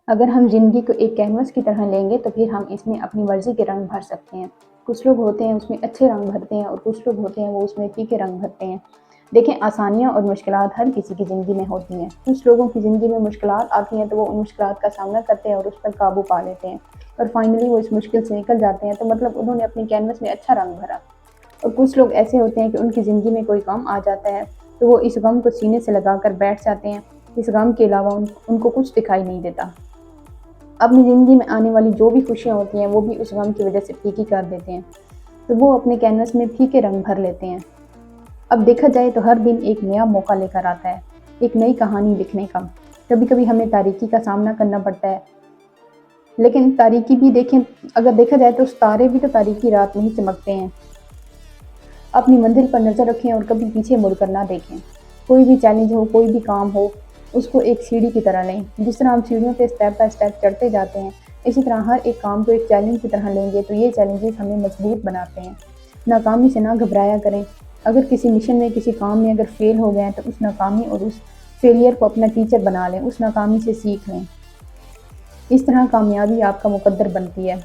अगर हम ज़िंदगी को एक कैनवस की तरह लेंगे तो फिर हम इसमें अपनी मर्ज़ी के रंग भर सकते हैं। कुछ लोग होते हैं उसमें अच्छे रंग भरते हैं और कुछ लोग होते हैं वो उसमें फीके रंग भरते हैं। देखें, आसानियाँ और मुश्किलात हर किसी की ज़िंदगी में होती हैं। कुछ लोगों की ज़िंदगी में मुश्किलात आती हैं तो वो उन मुश्किलात का सामना करते हैं और उस पर काबू पा लेते हैं और फाइनली वो इस मुश्किल से निकल जाते हैं, तो मतलब उन्होंने अपनी कैनवस में अच्छा रंग भरा। और कुछ लोग ऐसे होते हैं कि उनकी ज़िंदगी में कोई गम आ जाता है तो वो इस गम को सीने से लगाकर बैठ जाते हैं। इस गम के अलावा उनको कुछ दिखाई नहीं देता। अपनी ज़िंदगी में आने वाली जो भी खुशियाँ होती हैं वो भी उस गम की वजह से फीकी कर देते हैं, तो वो अपने कैनवस में फीके रंग भर लेते हैं। अब देखा जाए तो हर दिन एक नया मौका लेकर आता है, एक नई कहानी लिखने का। कभी-कभी हमें तारीकी का सामना करना पड़ता है, लेकिन तारीकी भी देखें, अगर देखा जाए तो तारे भी तो तारीकी रात में ही चमकते हैं। अपनी मंजिल पर नज़र रखें और कभी पीछे मुड़कर ना देखें। कोई भी चैलेंज हो, कोई भी काम हो, उसको एक सीढ़ी की तरह लें। जिस तरह हम सीढ़ियों पे स्टेप बाय स्टेप चढ़ते जाते हैं, इसी तरह हर एक काम को एक चैलेंज की तरह लेंगे तो ये चैलेंजेस हमें मजबूत बनाते हैं। नाकामी से ना घबराया करें। अगर किसी मिशन में, किसी काम में अगर फेल हो गए हैं तो उस नाकामी और उस फेलियर को अपना टीचर बना लें, उस नाकामी से सीख लें। इस तरह कामयाबी आपका मुकद्दर बनती है।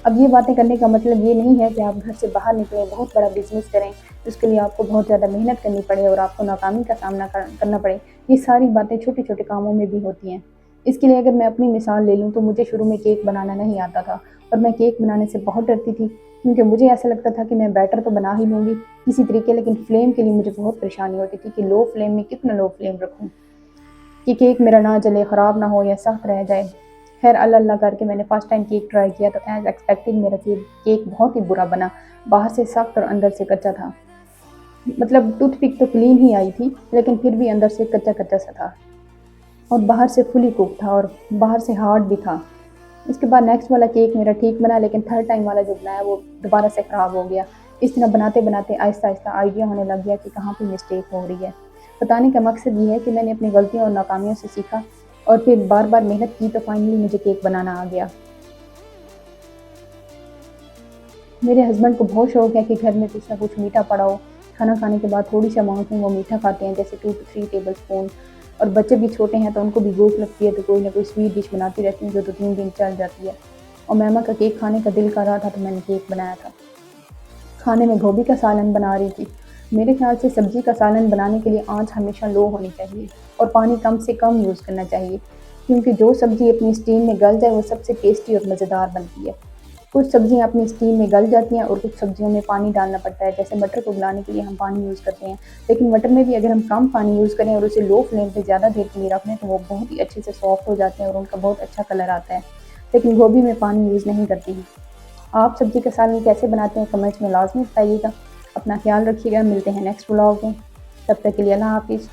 अब ये बातें करने का मतलब ये नहीं है कि आप घर से बाहर निकलें, बहुत बड़ा बिज़नेस करें, उसके लिए आपको बहुत ज़्यादा मेहनत करनी पड़े और आपको नाकामी का सामना करना पड़े। ये सारी बातें छोटे-छोटे कामों में भी होती हैं। इसके लिए अगर मैं अपनी मिसाल ले लूँ तो मुझे शुरू में केक बनाना नहीं आता था और मैं केक बनाने से बहुत डरती थी, क्योंकि मुझे ऐसा लगता था कि मैं बैटर तो बना ही लूँगी किसी तरीके, लेकिन फ्लेम के लिए मुझे बहुत परेशानी होती थी कि लो फ्लेम में कितना लो फ्लेम रखूँ कि केक मेरा ना जले, ख़राब ना हो या सख्त रह जाए। ख़ैर अल्लाह करके मैंने फर्स्ट टाइम केक ट्राई किया तो एज़ एक्सपेक्टेड मेरा केक बहुत ही बुरा बना। बाहर से सख्त और अंदर से कच्चा था। मतलब टूथपिक तो क्लीन ही आई थी, लेकिन फिर भी अंदर से कच्चा-कच्चा सा था और बाहर से फुली कुक था और बाहर से हार्ड भी था। इसके बाद नेक्स्ट वाला केक मेरा ठीक बना, लेकिन थर्ड टाइम वाला जो बनाया वो दोबारा से ख़राब हो गया। इस तरह बनाते-बनाते आहिस्ता-आहिस्ता आइडिया होने लग गया कि कहाँ पे मिस्टेक हो रही है। बताने का मकसद ये है कि मैंने अपनी गलतियों और नाकामियों से सीखा और फिर बार-बार मेहनत की तो फाइनली मुझे केक बनाना आ गया। मेरे हस्बैंड को बहुत शौक है कि घर में कुछ ना कुछ मीठा पड़ा हो। खाना खाने के बाद थोड़ी सी अमाउंट में वो मीठा खाते हैं, जैसे 2 to 3 टेबलस्पून। और बच्चे भी छोटे हैं तो उनको भी भूख लगती है तो कोई ना कोई स्वीट डिश बनाती रहती हूँ जो 2-3 दिन चल जाती है। और मैमा का केक खाने का दिल कर रहा था तो मैंने केक बनाया था। खाने में गोभी का सालन बना रही थी। मेरे ख्याल से सब्ज़ी का सालन बनाने के लिए आँच हमेशा लो होनी चाहिए और पानी कम से कम यूज़ करना चाहिए, क्योंकि जो सब्ज़ी अपनी स्टीम में गल जाए वो सबसे टेस्टी और मज़ेदार बनती है। कुछ सब्ज़ियाँ अपनी स्टीम में गल जाती हैं और कुछ सब्ज़ियों में पानी डालना पड़ता है, जैसे मटर को गलाने के लिए हम पानी यूज़ करते हैं। लेकिन मटर में भी अगर हम कम पानी यूज़ करें और उसे लो फ्लेम पे ज़्यादा देर के लिए रख लें तो वो बहुत ही अच्छे से सॉफ्ट हो जाते हैं और उनका बहुत अच्छा कलर आता है। लेकिन गोभी में पानी यूज़ नहीं करती। आप सब्ज़ी का सालन कैसे बनाते हैं कमेंट्स में लाज़मी बताइएगा। अपना ख़्याल रखिएगा, मिलते हैं नेक्स्ट व्लॉग में। तब तक के लिए अल्लाह हाफ़िज़।